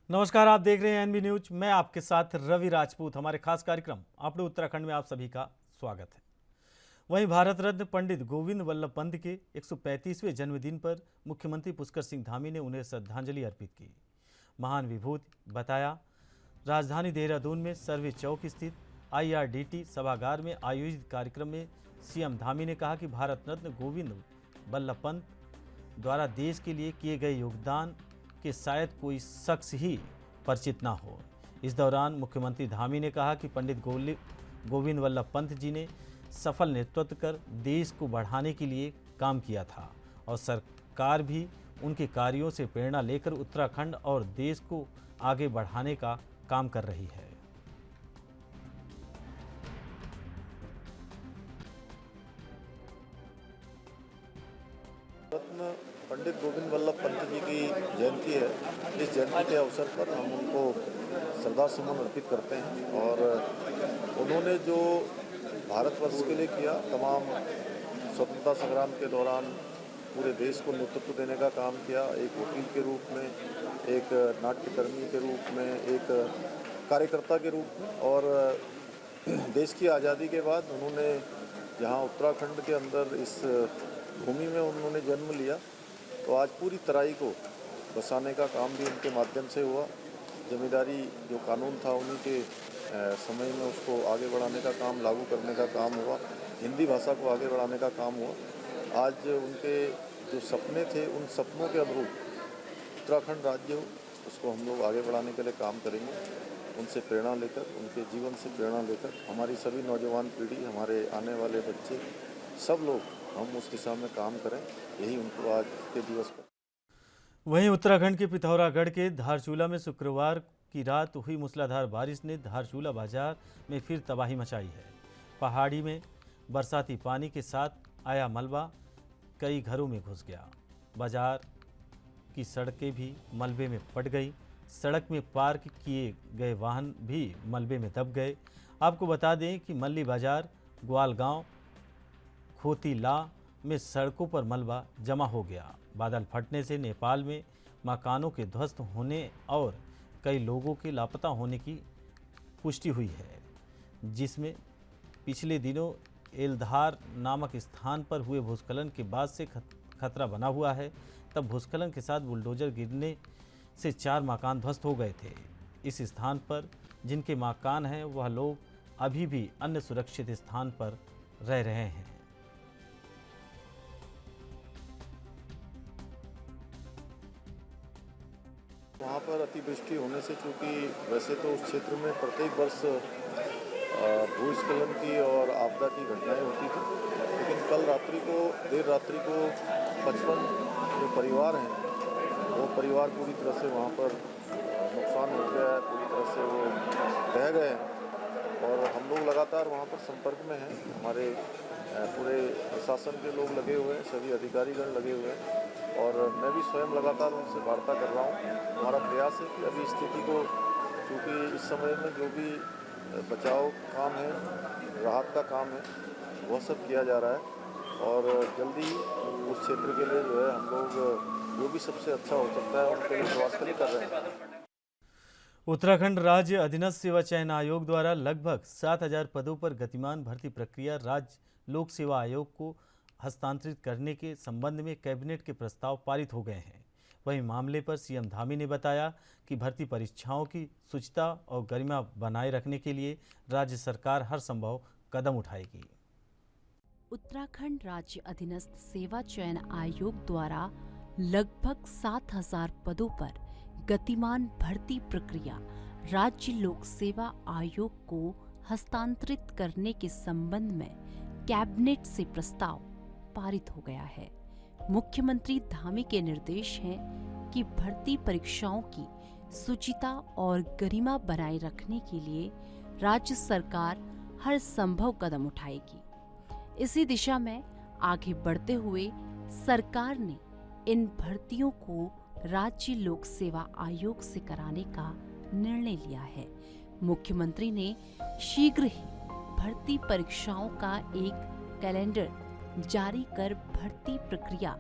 नमस्कार, आप देख रहे हैं एनबी न्यूज। मैं आपके साथ रवि राजपूत। हमारे खास कार्यक्रम अपने उत्तराखंड में आप सभी का स्वागत है। वहीं भारत रत्न पंडित गोविंद वल्लभ पंत के 135वें जन्मदिन पर मुख्यमंत्री पुष्कर सिंह धामी ने उन्हें श्रद्धांजलि अर्पित की। महान विभूति बताया, राजधानी देहरादून में सर्वे चौक स्थित IRDT सभागार में आयोजित कार्यक्रम में सीएम धामी ने कहा कि भारत रत्न गोविंद वल्लभ पंत द्वारा देश के लिए किए गए योगदान कि शायद कोई शख्स ही परिचित ना हो। इस दौरान मुख्यमंत्री धामी ने कहा कि पंडित गोविंद वल्लभ पंत जी ने सफल नेतृत्व कर देश को बढ़ाने के लिए काम किया था और सरकार भी उनके कार्यों से प्रेरणा लेकर उत्तराखंड और देश को आगे बढ़ाने का काम कर रही है। रत्न पंडित गोविंद वल्लभ पंत जी की जयंती है। इस जयंती के अवसर पर हम उनको श्रद्धासुमन अर्पित करते हैं और उन्होंने जो भारतवर्ष के लिए किया, तमाम स्वतंत्रता संग्राम के दौरान पूरे देश को नेतृत्व देने का काम किया, एक वकील के रूप में, एक नाट्यकर्मी के रूप में, एक कार्यकर्ता के रूप में। और देश की आज़ादी के बाद उन्होंने यहाँ उत्तराखंड के अंदर इस भूमि में उन्होंने जन्म लिया, तो आज पूरी तराई को बसाने का काम भी उनके माध्यम से हुआ। जमींदारी जो कानून था उन्हीं के समय में उसको आगे बढ़ाने का काम, लागू करने का काम हुआ। हिंदी भाषा को आगे बढ़ाने का काम हुआ। आज उनके जो सपने थे, उन सपनों के अनुरूप उत्तराखंड राज्य हो, उसको हम लोग आगे बढ़ाने के लिए काम करेंगे। उनसे प्रेरणा लेकर, उनके जीवन से प्रेरणा लेकर हमारी सभी नौजवान पीढ़ी, हमारे आने वाले बच्चे, सब लोग हम उस दिशा में काम करें, यही उनको आज के दिवस पर। वहीं उत्तराखंड के पिथौरागढ़ के धारचूला में शुक्रवार की रात हुई मूसलाधार बारिश ने धारचूला बाजार में फिर तबाही मचाई है। पहाड़ी में बरसाती पानी के साथ आया मलबा कई घरों में घुस गया। बाजार की सड़कें भी मलबे में पट गई। सड़क में पार्क किए गए वाहन भी मलबे में दब गए। आपको बता दें कि मल्ली बाजार, ग्वालगांव, खोतीला में सड़कों पर मलबा जमा हो गया। बादल फटने से नेपाल में मकानों के ध्वस्त होने और कई लोगों के लापता होने की पुष्टि हुई है, जिसमें पिछले दिनों एलधार नामक स्थान पर हुए भूस्खलन के बाद से खतरा बना हुआ है। तब भूस्खलन के साथ बुलडोजर गिरने से 4 मकान ध्वस्त हो गए थे। इस स्थान पर जिनके मकान हैं वह लोग अभी भी अन्य सुरक्षित स्थान पर रह रहे हैं। वहाँ पर अतिवृष्टि होने से, चूँकि वैसे तो उस क्षेत्र में प्रत्येक वर्ष भूस्खलन की और आपदा की घटनाएं होती थी, लेकिन कल रात्रि को, देर रात्रि को 55 जो परिवार हैं, वो परिवार पूरी तरह से वहाँ पर नुकसान हो गया है, पूरी तरह से वो बह गए हैं। और हम लोग लगातार वहाँ पर संपर्क में हैं। हमारे पूरे प्रशासन के लोग लगे हुए हैं, सभी अधिकारीगण लगे हुए हैं और मैं भी स्वयं लगातार उनसे वार्ता कर रहा हूँ। हमारा प्रयास है कि अभी स्थिति को, चूँकि इस समय में जो भी बचाव काम है, राहत का काम है, वह सब किया जा रहा है और जल्दी उस क्षेत्र के लिए जो है हम लोग जो भी सबसे अच्छा हो सकता है उनके लिए प्रयास कर रहे हैं। उत्तराखंड राज्य अधीनस्थ सेवा चयन आयोग द्वारा लगभग 7,000 पदों पर गतिमान भर्ती प्रक्रिया राज्य लोक सेवा आयोग को हस्तांतरित करने के संबंध में कैबिनेट के प्रस्ताव पारित हो गए हैं। वहीं मामले पर सीएम धामी ने बताया कि भर्ती परीक्षाओं की शुचिता और गरिमा बनाए रखने के लिए राज्य सरकार हर संभव कदम उठाएगी। उत्तराखंड राज्य अधीनस्थ सेवा चयन आयोग द्वारा लगभग 7,000 पदों पर गतिमान भर्ती प्रक्रिया राज्य लोक सेवा आयोग को हस्तांतरित करने के संबंध में कैबिनेट से प्रस्ताव पारित हो गया है। मुख्यमंत्री धामी के निर्देश हैं कि भर्ती परीक्षाओं की शुचिता और गरिमा बनाए रखने के लिए राज्य सरकार हर संभव कदम उठाएगी। इसी दिशा में आगे बढ़ते हुए सरकार ने इन भर्तियों को राज्य लोक सेवा आयोग से कराने का निर्णय लिया है। मुख्यमंत्री ने शीघ्र ही भर्ती परीक्षाओं का एक कैलेंडर जारी कर भर्ती प्रक्रिया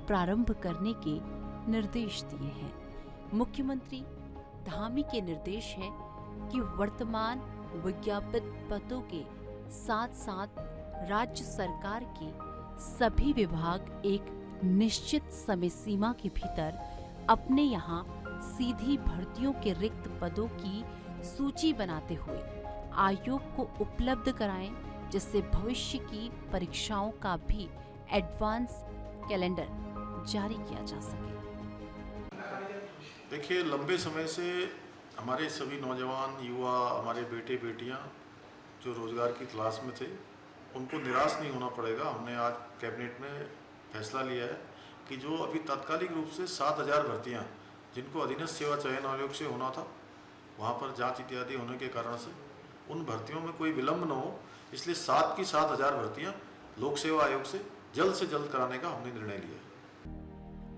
प्रारंभ करने के निर्देश दिए हैं। मुख्यमंत्री धामी के निर्देश है कि वर्तमान विज्ञापित पदों के साथ साथ राज्य सरकार के सभी विभाग एक निश्चित समय सीमा के भीतर अपने यहाँ सीधी भर्तियों के रिक्त पदों की सूची बनाते हुए आयोग को उपलब्ध कराएं, जिससे भविष्य की परीक्षाओं का भी एडवांस कैलेंडर जारी किया जा सके। देखिए, लंबे समय से हमारे सभी नौजवान युवा, हमारे बेटे बेटियां जो रोज़गार की तलाश में थे, उनको निराश नहीं होना पड़ेगा। हमने आज कैबिनेट में फैसला लिया है कि जो अभी तात्कालिक रूप से 7,000 भर्तियां जिनको अधीनस्थ सेवा चयन आयोग से होना था, वहां पर जांच इत्यादि होने के कारण से उन भर्तियों में कोई विलंब न हो, इसलिए 7 की 7,000 भर्तियां लोक सेवा आयोग से जल्द कराने का हमने निर्णय लिया है।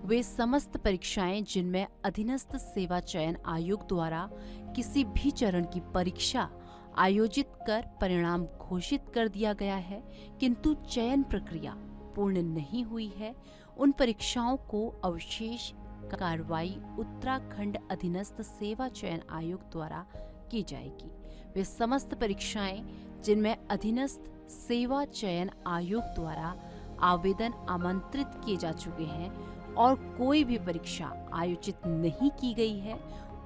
वे समस्त परीक्षाएं जिनमें अधीनस्थ सेवा चयन आयोग द्वारा किसी भी चरण की परीक्षा आयोजित कर परिणाम घोषित कर दिया गया है, किंतु चयन प्रक्रिया पूर्ण नहीं हुई है, उन परीक्षाओं को अवशेष कार्रवाई उत्तराखंड अधीनस्थ सेवा चयन आयोग द्वारा की जाएगी। वे समस्त परीक्षाएं जिनमें अधीनस्थ सेवा चयन आयोग द्वारा आवेदन आमंत्रित किए जा चुके हैं और कोई भी परीक्षा आयोजित नहीं की गई है,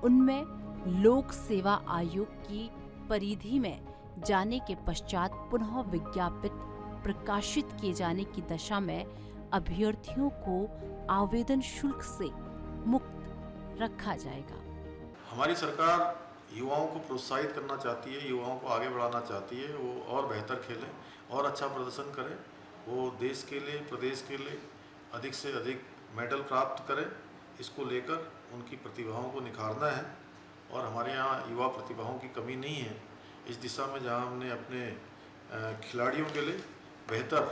उनमें लोक सेवा आयोग की परिधि में जाने के पश्चात पुनः विज्ञापित प्रकाशित किए जाने की दशा में अभ्यर्थियों को आवेदन शुल्क से मुक्त रखा जाएगा। हमारी सरकार युवाओं को प्रोत्साहित करना चाहती है, युवाओं को आगे बढ़ाना चाहती है, वो और बेहतर खेलें और अच्छा प्रदर्शन करें, वो देश के लिए, प्रदेश के लिए अधिक से अधिक मेडल प्राप्त करें। इसको लेकर उनकी प्रतिभाओं को निखारना है और हमारे यहाँ युवा प्रतिभाओं की कमी नहीं है। इस दिशा में जहाँ हमने अपने खिलाड़ियों के लिए बेहतर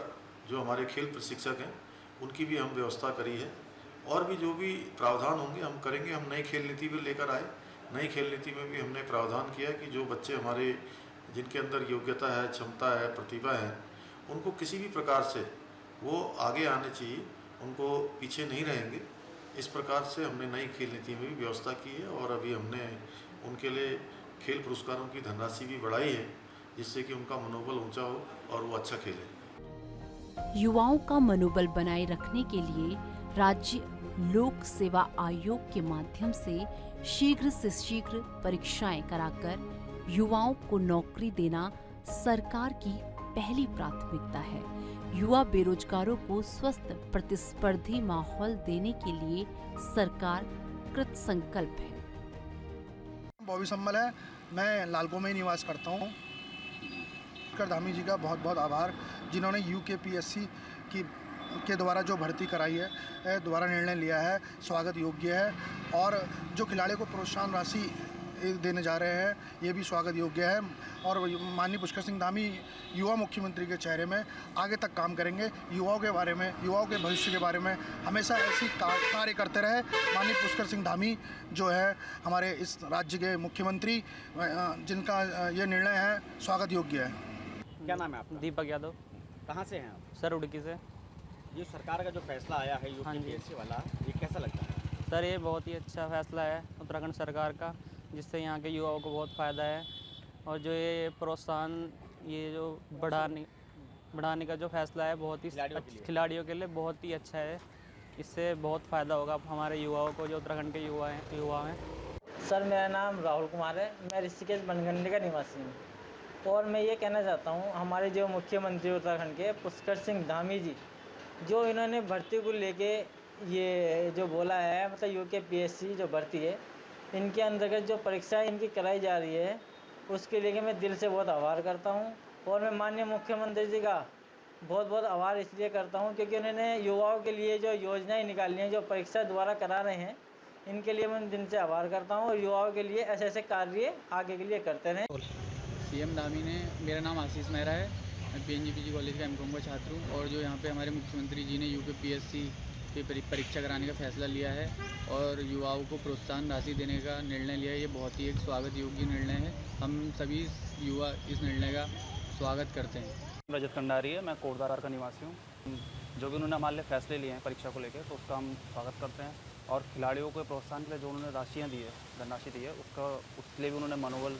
जो हमारे खेल प्रशिक्षक हैं उनकी भी हम व्यवस्था करी है, और भी जो भी प्रावधान होंगे हम करेंगे। हम नई खेल नीति भी लेकर आए, नई खेल नीति में भी हमने प्रावधान किया कि जो बच्चे हमारे जिनके अंदर योग्यता है, क्षमता है, प्रतिभा है, उनको किसी भी प्रकार से वो आगे आने चाहिए, उनको पीछे नहीं रहेंगे। इस प्रकार से हमने नई खेल नीति में भी व्यवस्था की है और अभी हमने उनके लिए खेल पुरस्कारों की धनराशि भी बढ़ाई है, जिससे कि उनका मनोबल ऊंचा हो और वो अच्छा खेले। युवाओं का मनोबल बनाए रखने के लिए राज्य लोक सेवा आयोग के माध्यम से शीघ्र परीक्षाएं कराकर युवाओं को नौकरी देना सरकार की पहली प्राथमिकता है। युवा बेरोजगारों को स्वस्थ प्रतिस्पर्धी माहौल देने के लिए सरकार कृत संकल्प है। बॉबी सम्मल है, मैं लालगो में निवास करता हूँ। धामी जी का बहुत बहुत आभार, जिन्होंने UKPSC के द्वारा जो भर्ती कराई है, द्वारा निर्णय लिया है, स्वागत योग्य है। और जो खिलाड़ी को प्रोत्साहन राशि देने जा रहे हैं, ये भी स्वागत योग्य है। और माननीय पुष्कर सिंह धामी युवा मुख्यमंत्री के चेहरे में आगे तक काम करेंगे। युवाओं के बारे में, युवाओं के भविष्य के बारे में हमेशा ऐसी कार्य करते रहे। माननीय पुष्कर सिंह धामी जो है हमारे इस राज्य के मुख्यमंत्री, जिनका ये निर्णय है स्वागत योग्य है। क्या नाम है आपका? दीपक यादव। कहाँ से हैं आप? सर उड़की से। ये सरकार का जो फैसला आया है UKPSC वाला, ये कैसा लगता है? सर ये बहुत ही अच्छा फैसला है उत्तराखंड सरकार का, जिससे यहाँ के युवाओं को बहुत फ़ायदा है। और जो ये प्रोत्साहन, ये जो बढ़ाने का जो फैसला है, बहुत ही खिलाड़ियों के लिए बहुत ही अच्छा है। इससे बहुत फ़ायदा होगा हमारे युवाओं को, जो उत्तराखंड के युवा हैं। सर मेरा नाम राहुल कुमार है, मैं ऋषिकेश बनगंडी का निवासी हूँ। और मैं ये कहना चाहता हूँ, हमारे जो मुख्यमंत्री उत्तराखंड के पुष्कर सिंह धामी जी, जो इन्होंने भर्ती को लेके ये जो बोला है, मतलब UKPSC जो भर्ती है, इनके अंतर्गत जो परीक्षाएं इनकी कराई जा रही है, उसके लिए मैं दिल से बहुत आभार करता हूँ। और मैं माननीय मुख्यमंत्री जी का बहुत बहुत आभार इसलिए करता हूँ क्योंकि उन्होंने युवाओं के लिए जो योजनाएं निकाली हैं, जो परीक्षा द्वारा करा रहे हैं, इनके लिए मैं दिल से आभार करता हूँ। और युवाओं के लिए ऐसे ऐसे कार्य आगे के लिए करते रहें। CM धामी ने, मेरा नाम आशीष मेहरा है, मैं PNGPG कॉलेज का MCOM का छात्र हूँ। और जो यहाँ पे हमारे मुख्यमंत्री जी ने UKPSC की परीक्षा कराने का फैसला लिया है और युवाओं को प्रोत्साहन राशि देने का निर्णय लिया है, ये बहुत ही एक स्वागत योग्य निर्णय है। हम सभी युवा इस निर्णय का स्वागत करते हैं। रजत कंडारी है, मैं कोटद्वार का निवासी हूँ। जो भी उन्होंने हमारे लिए फैसले लिए हैं परीक्षा को लेकर, तो उसका हम स्वागत करते हैं। और खिलाड़ियों को प्रोत्साहन के लिए जो उन्होंने राशियाँ दी है, धनराशि दी है, उसके लिए भी उन्होंने मनोबल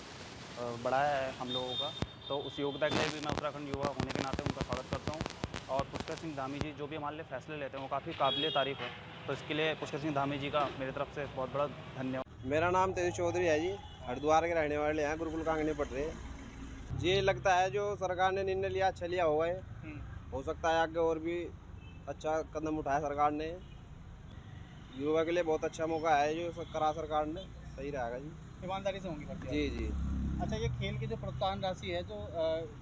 बढ़ाया है हम लोगों का। तो उस योग्यता के लिए भी मैं उत्तराखंड युवा होने के नाते उनका स्वागत करता हूँ। और पुष्कर सिंह धामी जी जो भी हमारे लिए फैसले लेते हैं वो काफ़ी काबिल तारीफ़ है। तो इसके लिए पुष्कर सिंह धामी जी का मेरी तरफ से बहुत बड़ा धन्यवाद। मेरा नाम तेज चौधरी है जी, हरिद्वार के रहने वाले हैं, गुरुकुल कांगनी पड़ रहे हैं जी। लगता है जो सरकार ने निर्णय लिया अच्छा लिया हुआ है, हो सकता है आगे और भी अच्छा कदम उठाया सरकार ने। युवा के लिए बहुत अच्छा मौका है जो करा सरकार ने, सही रहेगा जी। ईमानदारी से होंगी भर्ती? जी जी। अच्छा, ये खेल की जो प्रोत्साहन राशि है जो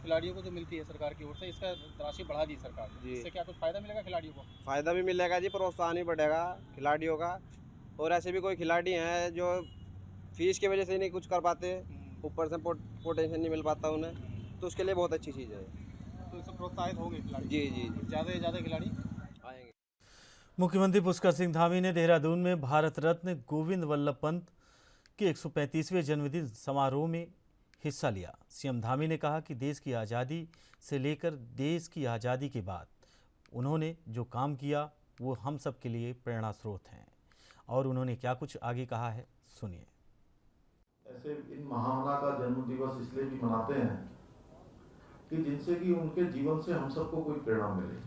खिलाड़ियों को जो मिलती है सरकार की ओर से, इसका राशि बढ़ा दी सरकार ने, इससे क्या कुछ फ़ायदा मिलेगा खिलाड़ियों को? फ़ायदा भी मिलेगा जी, प्रोत्साहन भी बढ़ेगा खिलाड़ियों का। और ऐसे भी कोई खिलाड़ी हैं जो फीस की वजह से नहीं कुछ कर पाते, ऊपर से पोटेंशियल नहीं मिल पाता उन्हें, तो उसके लिए बहुत अच्छी चीज़ है। तो इससे प्रोत्साहित होंगे खिलाड़ी? जी जी, ज़्यादा से ज़्यादा खिलाड़ी आएंगे। मुख्यमंत्री पुष्कर सिंह धामी ने देहरादून में भारत रत्न गोविंद वल्लभ पंत के 135वें जन्मदिन समारोह में हिस्सा लिया। सीएम धामी ने कहा कि देश की आज़ादी से लेकर देश की आज़ादी के बाद उन्होंने जो काम किया वो हम सब के लिए प्रेरणा स्रोत हैं। और उन्होंने क्या कुछ आगे कहा है, सुनिए। ऐसे इन महामना का जन्म दिवस इसलिए भी मनाते हैं कि जिनसे कि उनके जीवन से हम सबको कोई प्रेरणा मिले,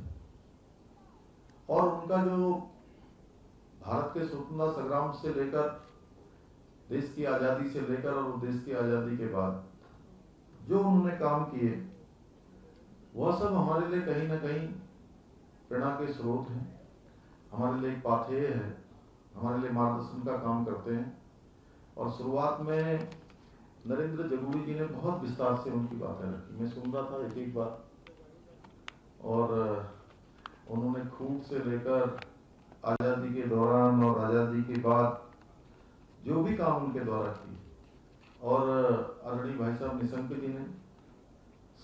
और उनका जो भारत के स्वतंत्रता संग्राम से लेकर देश की आज़ादी से लेकर और देश की आज़ादी के बाद जो उन्होंने काम किए वह सब हमारे लिए कहीं ना कहीं प्रेरणा के स्रोत हैं, हमारे लिए पाथेय है, हमारे लिए मार्गदर्शन का काम करते हैं। और शुरुआत में नरेंद्र जगूड़ी जी ने बहुत विस्तार से उनकी बातें रखी, मैं सुन रहा था एक एक बार, और उन्होंने खूब से लेकर आज़ादी के दौरान और आज़ादी के बाद जो भी काम उनके द्वारा किए, और आदरणीय भाई साहब निशंक जी ने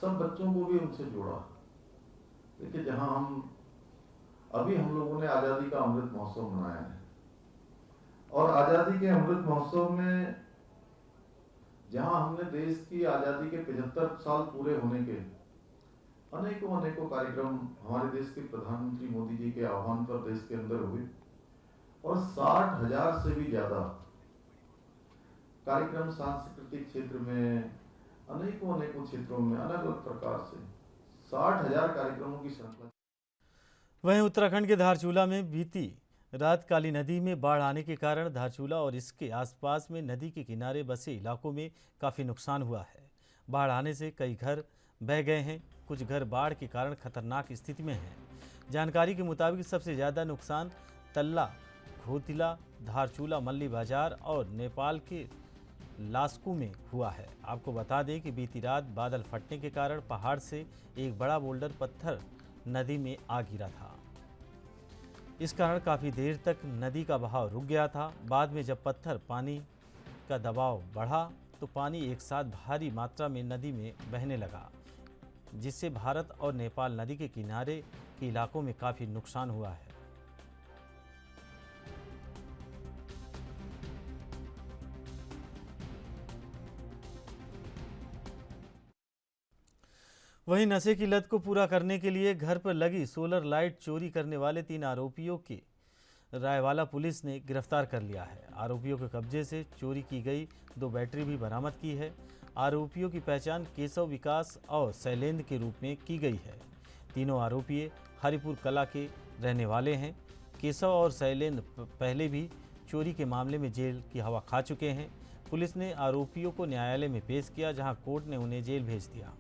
सब बच्चों को भी उनसे जोड़ा। देखिए, जहां हम लोगों ने आज़ादी का अमृत महोत्सव मनाया है, और आज़ादी के अमृत महोत्सव में जहां हमने देश की आज़ादी के 75 साल पूरे होने के अनेकों कार्यक्रम हमारे देश के प्रधानमंत्री मोदी जी के आह्वान पर देश के अंदर हुए, और 60,000 से भी ज्यादा कार्यक्रम सांस्कृतिक क्षेत्र में अनेकों क्षेत्रों में अलग अलग प्रकार से 60,000 कार्यक्रमों की श्रृंखला। वहीं उत्तराखंड के धारचूला में बीती रात काली नदी में बाढ़ आने के कारण धारचूला और इसके आसपास में नदी के किनारे बसे इलाकों में काफ़ी नुकसान हुआ है। बाढ़ आने से कई घर बह गए हैं, कुछ घर बाढ़ के कारण खतरनाक स्थिति में हैं। जानकारी के मुताबिक सबसे ज़्यादा नुकसान तल्ला, घोतिला, धारचूला, मल्ली बाजार और नेपाल के लास्कू में हुआ है। आपको बता दें कि बीती रात बादल फटने के कारण पहाड़ से एक बड़ा बोल्डर पत्थर नदी में आ गिरा था। इस कारण काफ़ी देर तक नदी का बहाव रुक गया था। बाद में जब पत्थर पानी का दबाव बढ़ा तो पानी एक साथ भारी मात्रा में नदी में बहने लगा, जिससे भारत और नेपाल नदी के किनारे के इलाकों में काफ़ी नुकसान हुआ है। वहीं नशे की लत को पूरा करने के लिए घर पर लगी सोलर लाइट चोरी करने वाले 3 आरोपियों के रायवाला पुलिस ने गिरफ्तार कर लिया है। आरोपियों के कब्जे से चोरी की गई 2 बैटरी भी बरामद की है। आरोपियों की पहचान केशव, विकास और शैलेंद्र के रूप में की गई है। तीनों आरोपी हरिपुर कला के रहने वाले हैं। केशव और शैलेंद्र पहले भी चोरी के मामले में जेल की हवा खा चुके हैं। पुलिस ने आरोपियों को न्यायालय में पेश किया, जहां कोर्ट ने उन्हें जेल भेज दिया।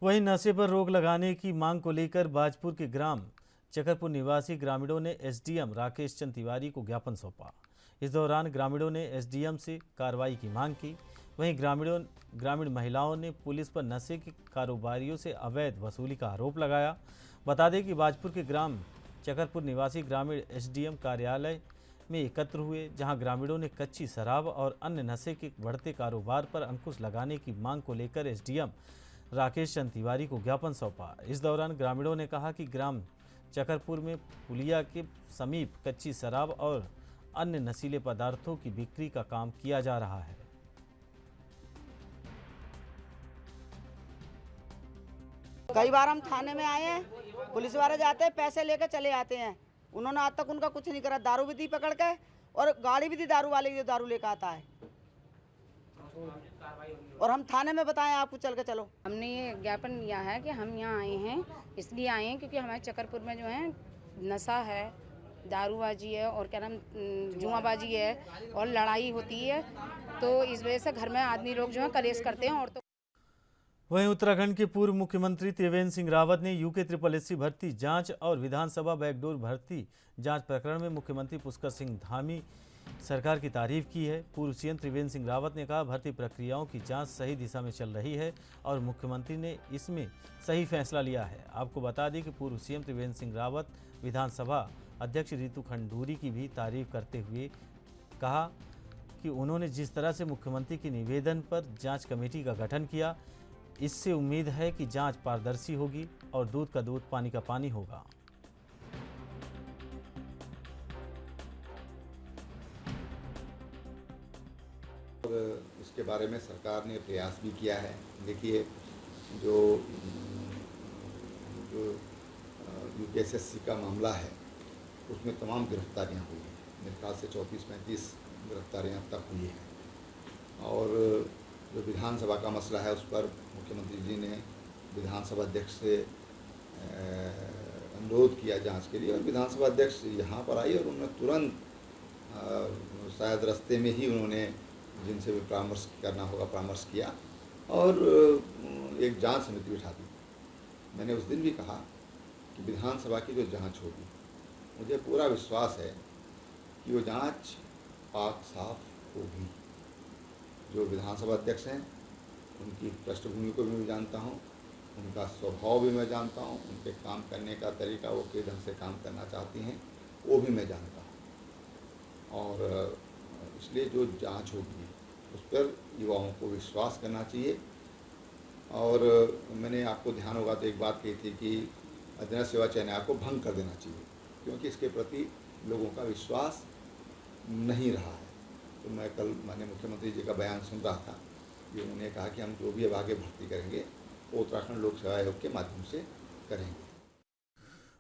वहीं नशे पर रोक लगाने की मांग को लेकर बाजपुर के ग्राम चकरपुर निवासी ग्रामीणों ने एसडीएम राकेश चंद तिवारी को ज्ञापन सौंपा। इस दौरान ग्रामीणों ने एसडीएम से कार्रवाई की मांग की। वहीं ग्रामीण महिलाओं ने पुलिस पर नशे के कारोबारियों से अवैध वसूली का आरोप लगाया। बता दें कि बाजपुर के ग्राम चकरपुर निवासी ग्रामीण एसडीएम कार्यालय में एकत्र हुए, जहां ग्रामीणों ने कच्ची शराब और अन्य नशे के बढ़ते कारोबार पर अंकुश लगाने की मांग को लेकर एसडीएम राकेश चंद तिवारी को ज्ञापन सौंपा। इस दौरान ग्रामीणों ने कहा कि ग्राम चकरपुर में पुलिया के समीप कच्ची शराब और अन्य नशीले पदार्थों की बिक्री का काम किया जा रहा है। कई बार हम थाने में आए हैं, पुलिस वाले जाते हैं, पैसे लेकर चले आते हैं। उन्होंने आज तक उनका कुछ नहीं करा। दारू भी दी पकड़ के और गाड़ी भी दी दारू वाले जो दारू लेकर आता है। और हम थाने में बताएं आपको, चल के चलो। हमने ये ज्ञापन दिया है कि हम यहाँ आए हैं, इसलिए आए हैं क्योंकि हमारे चकरपुर में जो है नशा है, दारूबाजी है और क्या नाम जुआबाजी है और लड़ाई होती है, तो इस वजह से घर में आदमी लोग जो है कलेश करते हैं। और तो वहीं उत्तराखंड के पूर्व मुख्यमंत्री त्रिवेंद्र सिंह रावत ने यूके SSSC भर्ती जांच और विधानसभा बैकडोर भर्ती जांच प्रकरण में मुख्यमंत्री पुष्कर सिंह धामी सरकार की तारीफ की है। पूर्व सीएम त्रिवेंद्र सिंह रावत ने कहा, भर्ती प्रक्रियाओं की जांच सही दिशा में चल रही है और मुख्यमंत्री ने इसमें सही फैसला लिया है। आपको बता दें कि पूर्व सीएम त्रिवेंद्र सिंह रावत विधानसभा अध्यक्ष रितु खंडूरी की भी तारीफ करते हुए कहा कि उन्होंने जिस तरह से मुख्यमंत्री के निवेदन पर जांच कमेटी का गठन किया, इससे उम्मीद है कि जांच पारदर्शी होगी और दूध का दूध पानी का पानी होगा। इसके बारे में सरकार ने प्रयास भी किया है। देखिए, जो UPSSC का मामला है उसमें तमाम गिरफ्तारियां हुई हैं। मेरे ख्याल से 34-35 गिरफ्तारियां अब तक हुई हैं। और जो विधानसभा का मसला है उस पर मुख्यमंत्री जी ने विधानसभा अध्यक्ष से अनुरोध किया जांच के लिए, और विधानसभा अध्यक्ष यहाँ पर आई और उन्होंने तुरंत शायद रास्ते में ही उन्होंने जिनसे भी परामर्श करना होगा परामर्श किया और एक जांच समिति बिठा दी। मैंने उस दिन भी कहा कि विधानसभा की जो जांच होगी, मुझे पूरा विश्वास है कि वो जांच पाक साफ होगी। जो विधानसभा अध्यक्ष हैं उनकी पृष्ठभूमि को भी मैं जानता हूँ, उनका स्वभाव भी मैं जानता हूँ, उनके काम करने का तरीका, वो किस ढंग से काम करना चाहती हैं वो भी मैं जानता हूँ। और इसलिए जो जांच होगी उस पर युवाओं को विश्वास करना चाहिए। और मैंने आपको ध्यान होगा तो एक बात कही थी कि अधीनस्थ सेवा चयन आयोग को भंग कर देना चाहिए, क्योंकि इसके प्रति लोगों का विश्वास नहीं रहा है। तो मैं कल माननीय मुख्यमंत्री जी का बयान सुन रहा था कि उन्होंने कहा कि हम जो भी अब आगे भर्ती करेंगे वो उत्तराखंड लोक सेवा आयोग के माध्यम से करेंगे।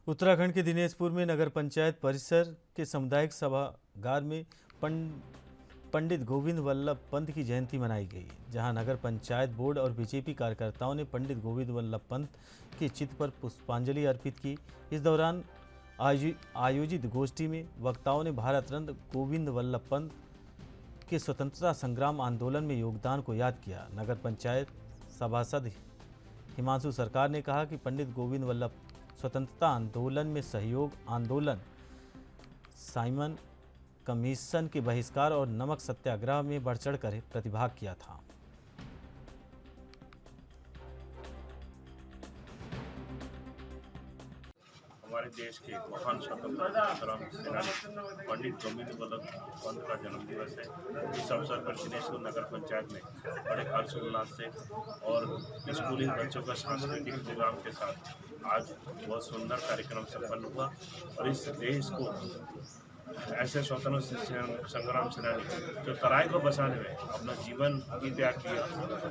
उत्तराखंड के दिनेशपुर में नगर पंचायत परिसर के सामुदायिक सभागार में पंडित गोविंद वल्लभ पंत की जयंती मनाई गई, जहां नगर पंचायत बोर्ड और बीजेपी कार्यकर्ताओं ने पंडित गोविंद वल्लभ पंत के चित्र पर पुष्पांजलि अर्पित की। इस दौरान आयोजित गोष्ठी में वक्ताओं ने भारत रत्न गोविंद वल्लभ पंत के स्वतंत्रता संग्राम आंदोलन में योगदान को याद किया। नगर पंचायत सभासद हिमांशु सरकार ने कहा कि पंडित गोविंद वल्लभ स्वतंत्रता आंदोलन में सहयोग आंदोलन, साइमन कमीशन के बहिष्कार और नमक सत्याग्रह में बढ़ चढ़कर प्रतिभाग किया था। हमारे देश के महान स्वतंत्रता संग्राम सेनानी पंडित गोविंद वल्लभ पंत का जन्म दिवस है। इस अवसर पर दिनेशपुर नगर पंचायत में बड़े हर्षोल्लास से और स्कूली बच्चों का सांस्कृतिक प्रोग्राम के साथ आज बहुत सुंदर कार्यक्रम संपन्न हुआ। और इस देश को ऐसे स्वतंत्र संग्राम सेनानी जो तराई को बचाने में अपना जीवन भी त्याग किया,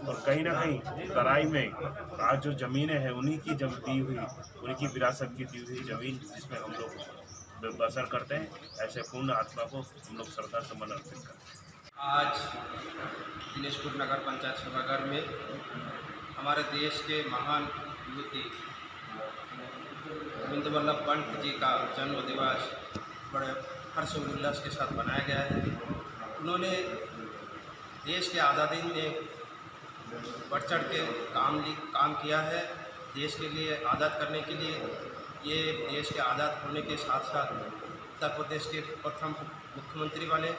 और कहीं ना कहीं तराई में आज जो ज़मीनें हैं उन्हीं की जब दी हुई, उनकी विरासत की दी हुई ज़मीन जिसमें हम लोग बसर करते हैं, ऐसे पूर्ण आत्मा को हम लोग श्रद्धा सुमन अर्पित करते हैं। आज दिनेशपुर नगर पंचायत सभागार में हमारे देश के महान युवती गोविंद वल्लभ पंत जी का जन्म दिवस बड़े हर्ष उल्लास के साथ मनाया गया है। उन्होंने देश के आज़ादी में बढ़ चढ़ के काम किया है। देश के लिए आज़ाद करने के लिए, ये देश के आज़ाद होने के साथ साथ उत्तर प्रदेश के प्रथम मुख्यमंत्री बने।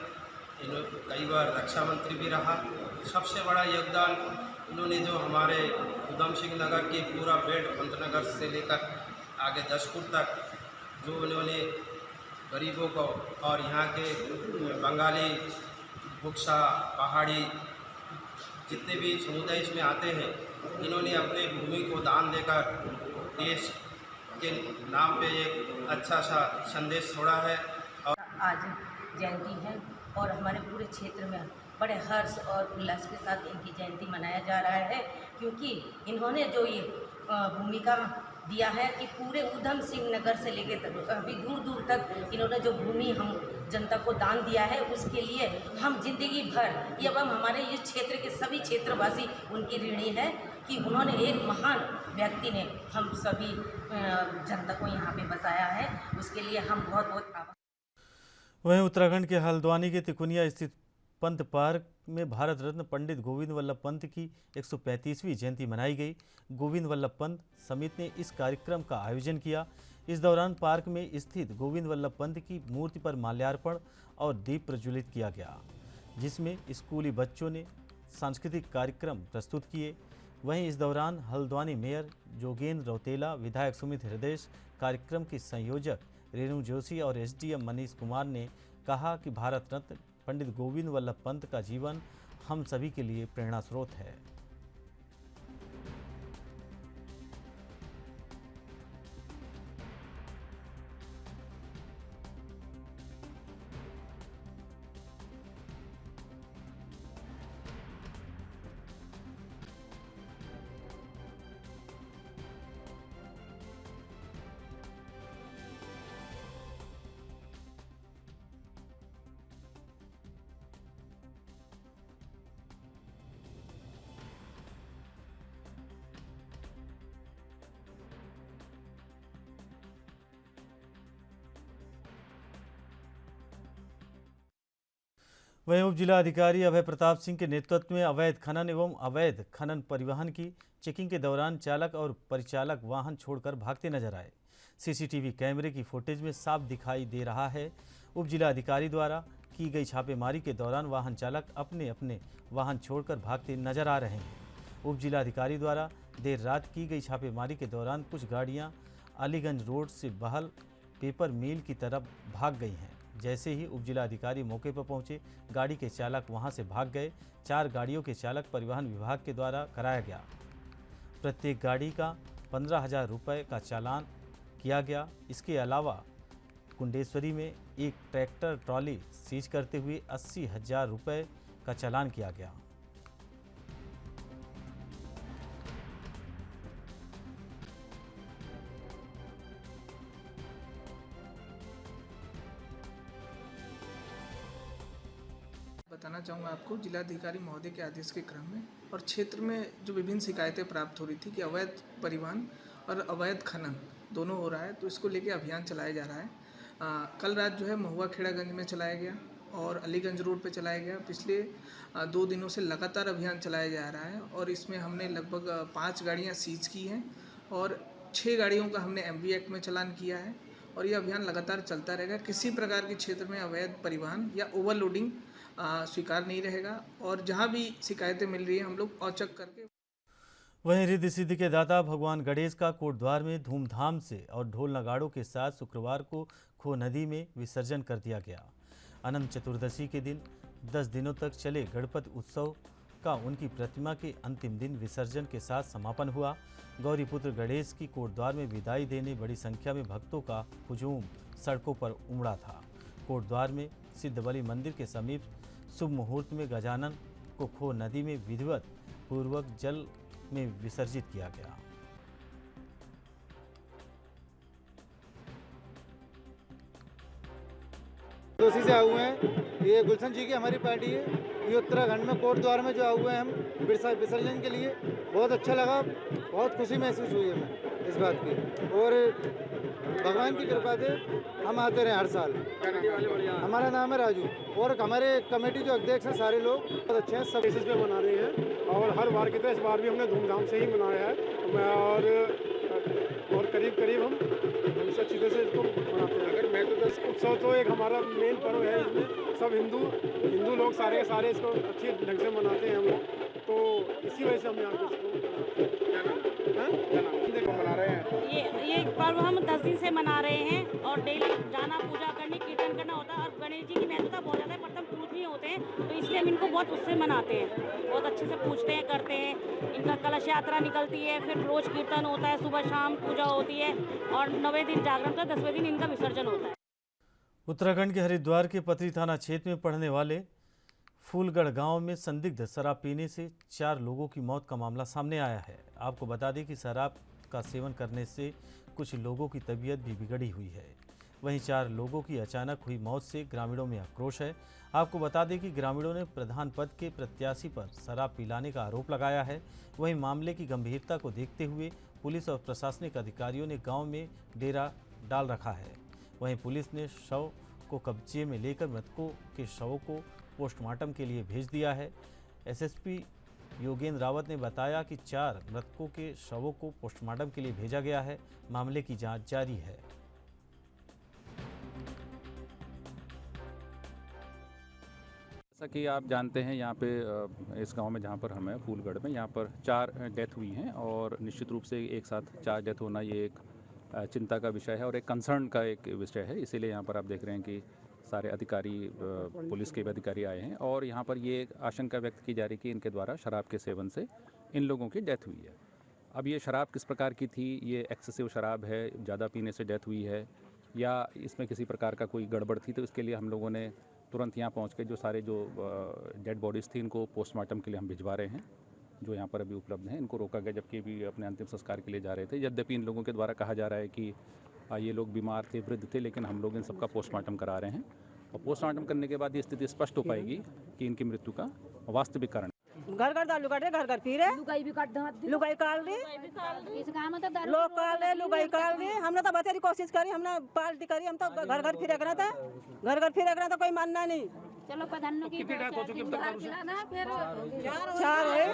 इन्होंने कई बार रक्षा मंत्री भी रहा। सबसे बड़ा योगदान इन्होंने जो हमारे उधम सिंह नगर की पूरा बेल्ट पंतनगर से लेकर आगे जसपुर तक जो इन्होंने गरीबों को और यहाँ के बंगाली, बुक्सा, पहाड़ी जितने भी समुदाय इसमें आते हैं, इन्होंने अपने भूमि को दान देकर देश के नाम पे एक अच्छा सा संदेश छोड़ा है। और आज जयंती है और हमारे पूरे क्षेत्र में बड़े हर्ष और उल्लास के साथ इनकी जयंती मनाया जा रहा है, क्योंकि इन्होंने जो ये भूमिका दिया है कि पूरे उधम सिंह नगर से लेके अभी दूर दूर तक इन्होंने जो भूमि हम जनता को दान दिया है उसके लिए हम जिंदगी भर एवं हमारे इस क्षेत्र के सभी क्षेत्रवासी उनकी ऋणी है कि उन्होंने एक महान व्यक्ति ने हम सभी जनता को यहाँ पे बसाया है, उसके लिए हम बहुत बहुत आभार। वहीं उत्तराखंड के हल्द्वानी के तिकुनिया स्थित पंत पार्क में भारत रत्न पंडित गोविंद वल्लभ पंत की 135वीं जयंती मनाई गई। गोविंद वल्लभ पंत समिति ने इस कार्यक्रम का आयोजन किया। इस दौरान पार्क में स्थित गोविंद वल्लभ पंत की मूर्ति पर माल्यार्पण और दीप प्रज्वलित किया गया, जिसमें स्कूली बच्चों ने सांस्कृतिक कार्यक्रम प्रस्तुत किए। वहीं इस दौरान हल्द्वानी मेयर जोगेंद्र रौतेला, विधायक सुमित हृदय, कार्यक्रम के संयोजक रेणु जोशी और एसडीएम मनीष कुमार ने कहा कि भारत रत्न पंडित गोविंद वल्लभ पंत का जीवन हम सभी के लिए प्रेरणा स्रोत है। वहीं उप जिलाधिकारी अभय प्रताप सिंह के नेतृत्व में अवैध खनन एवं अवैध खनन परिवहन की चेकिंग के दौरान चालक और परिचालक वाहन छोड़कर भागते नजर आए। सीसीटीवी कैमरे की फुटेज में साफ दिखाई दे रहा है। उप जिलाधिकारी द्वारा की गई छापेमारी के दौरान वाहन चालक अपने अपने वाहन छोड़कर भागते नजर आ रहे हैं। उप जिलाधिकारी द्वारा देर रात की गई छापेमारी के दौरान कुछ गाड़ियां अलीगंज रोड से बहल पेपर मिल की तरफ भाग गई हैं। जैसे ही उप जिलाधिकारी मौके पर पहुंचे, गाड़ी के चालक वहां से भाग गए। 4 गाड़ियों के चालक परिवहन विभाग के द्वारा कराया गया। प्रत्येक गाड़ी का 15,000 रुपये का चालान किया गया। इसके अलावा कुंडेश्वरी में एक ट्रैक्टर ट्रॉली सीज करते हुए 80,000 रुपये का चालान किया गया। बताना चाहूँगा आपको, जिलाधिकारी महोदय के आदेश के क्रम में और क्षेत्र में जो विभिन्न शिकायतें प्राप्त हो रही थी कि अवैध परिवहन और अवैध खनन दोनों हो रहा है, तो इसको लेके अभियान चलाया जा रहा है। कल रात जो है महुआ खेड़ागंज में चलाया गया और अलीगंज रोड पे चलाया गया। पिछले 2 दिनों से लगातार अभियान चलाया जा रहा है और इसमें हमने लगभग 5 गाड़ियाँ सीज की हैं और 6 गाड़ियों का हमने MV एक्ट में चालान किया है और ये अभियान लगातार चलता रहेगा। किसी प्रकार के क्षेत्र में अवैध परिवहन या ओवरलोडिंग स्वीकार नहीं रहेगा और जहां भी शिकायतें मिल रही हैं हम लोग औचक करके। वहीं रिद्धि सिद्धि के दाता भगवान गणेश का कोटद्वार में धूमधाम से और ढोल नगाड़ों के साथ शुक्रवार को खो नदी में विसर्जन कर दिया गया। अनंत चतुर्दशी के दिन 10 दिनों तक चले गणपति उत्सव का उनकी प्रतिमा के अंतिम दिन विसर्जन के साथ समापन हुआ। गौरीपुत्र गणेश की कोटद्वार में विदाई देने बड़ी संख्या में भक्तों का हुजूम सड़कों पर उमड़ा था। कोटद्वार में सिद्धबली मंदिर के समीप शुभ मुहूर्त में गजानन को खो नदी में विधिवत पूर्वक जल में विसर्जित किया गया। दोषी से आए हुए हैं, ये गुलशन जी की हमारी पार्टी है। ये उत्तराखंड में कोटद्वार में जो आए हुए हैं हम विसर्जन के लिए, बहुत अच्छा लगा, बहुत खुशी महसूस हुई हमें इस बात की और भगवान की कृपा से हम आते रहे हर साल। हमारा नाम है राजू और हमारे कमेटी जो अध्यक्ष हैं सारे लोग बहुत अच्छे हैं, सब बेसिस पे मना रहे हैं और हर बार की तरह इस बार भी हमने धूमधाम से ही मनाया है और करीब हम हमेशा अच्छी तरह से इसको मनाते हैं। अगर मैं तो उत्सव तो एक हमारा मेन पर्व है, इसमें सब हिंदू लोग सारे के सारे इसको अच्छी ढंग से मनाते हैं हम लोग, तो इसी वजह से हम यहाँ पे इसको मना रहे हैं। ये पर्व हम 10 दिन से मना रहे हैं और डेली जाना, पूजा करनी, कीर्तन करना होता है और गणेश जी की महत्वता बहुत ज़्यादा है। प्रथम पूजनीय होते हैं तो इसलिए हम इनको बहुत उससे मनाते हैं, बहुत अच्छे से पूजते हैं, करते हैं। इनका कलश यात्रा निकलती है, फिर रोज कीर्तन होता है, सुबह शाम पूजा होती है और 9वें दिन जागरण होता है, 10वें दिन इनका विसर्जन होता है। उत्तराखंड के हरिद्वार के पतरी थाना क्षेत्र में पड़ने वाले फूलगढ़ गांव में संदिग्ध शराब पीने से 4 लोगों की मौत का मामला सामने आया है। आपको बता दें कि शराब का सेवन करने से कुछ लोगों की तबीयत भी बिगड़ी हुई है। वहीं 4 लोगों की अचानक हुई मौत से ग्रामीणों में आक्रोश है। आपको बता दें कि ग्रामीणों ने प्रधान पद के प्रत्याशी पर शराब पिलाने का आरोप लगाया है। वहीं मामले की गंभीरता को देखते हुए पुलिस और प्रशासनिक अधिकारियों ने गांव में डेरा डाल रखा है। वहीं पुलिस ने शव को कब्जे में लेकर मृतकों के शवों को पोस्टमार्टम के लिए भेज दिया है। एसएसपी योगेंद्र रावत ने बताया कि 4 मृतकों के शवों को पोस्टमार्टम के लिए भेजा गया है। मामले की जांच जारी है। जैसा कि आप जानते हैं, यहाँ पे इस गांव में जहाँ पर हम हैं फूलगढ़ में, यहाँ पर 4 डेथ हुई हैं और निश्चित रूप से एक साथ 4 डेथ होना ये एक चिंता का विषय है और एक कंसर्न का एक विषय है। इसीलिए यहाँ पर आप देख रहे हैं कि सारे अधिकारी, पुलिस के भी अधिकारी आए हैं और यहाँ पर ये आशंका व्यक्त की जा रही है कि इनके द्वारा शराब के सेवन से इन लोगों की डेथ हुई है। अब ये शराब किस प्रकार की थी, ये एक्सेसिव शराब है, ज़्यादा पीने से डेथ हुई है या इसमें किसी प्रकार का कोई गड़बड़ थी, तो इसके लिए हम लोगों ने तुरंत यहाँ पहुँच के जो सारे जो डेड बॉडीज़ थी इनको पोस्टमार्टम के लिए हम भिजवा रहे हैं, जो यहाँ पर अभी उपलब्ध हैं। इनको रोका गया जबकि भी अपने अंतिम संस्कार के लिए जा रहे थे। यद्यपि इन लोगों के द्वारा कहा जा रहा है कि ये लोग बीमार थे, वृद्ध थे, लेकिन हम लोग इन सबका पोस्टमार्टम करा रहे हैं और पोस्टमार्टम करने के बाद ये स्थिति स्पष्ट हो पाएगी कि इनकी मृत्यु का वास्तविक कारण। घर घर दारू काटे, घर घर पी रहे, लुगाई काट दी, लोग काट रहे, लुगाई काट दी। हमने तो बतेरी कोशिश करी, हमने पार्टी करी, हम तो घर घर फिर रखना था, घर घर फिर रखना था, कोई मानना नहीं। चलो प्रधान की 4 है।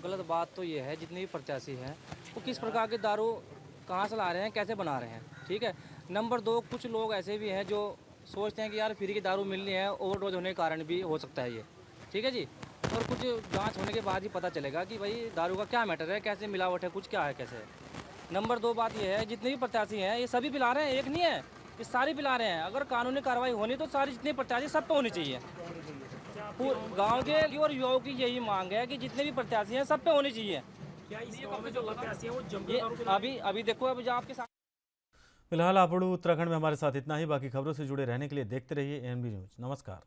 गलत बात तो ये है, जितने भी प्रत्याशी हैं वो किस प्रकार के दारू कहाँ से ला रहे हैं, कैसे बना रहे हैं, ठीक है। नंबर 2, कुछ लोग ऐसे भी हैं जो सोचते हैं कि यार फ्री की दारू मिलनी है, ओवरडोज होने के कारण भी हो सकता है ये, ठीक है जी। और कुछ जांच होने के बाद ही पता चलेगा कि भाई दारू का क्या मैटर है, कैसे मिलावट है, कुछ क्या है, कैसे है। नंबर 2 बात ये है, जितने भी प्रत्याशी हैं ये सभी पिला रहे हैं, एक नहीं है, ये सारे पिला रहे हैं। अगर कानूनी कार्रवाई होनी तो सारी जितने प्रत्याशी सब पे होनी चाहिए। गाँव के और युवाओं की यही मांग है कि जितने भी प्रत्याशी हैं सब पे होनी चाहिए। अभी देखो, अभी जो आपके साथ फिलहाल आप उत्तराखंड में हमारे साथ इतना ही। बाकी खबरों से जुड़े रहने के लिए देखते रहिए ANB न्यूज़। नमस्कार।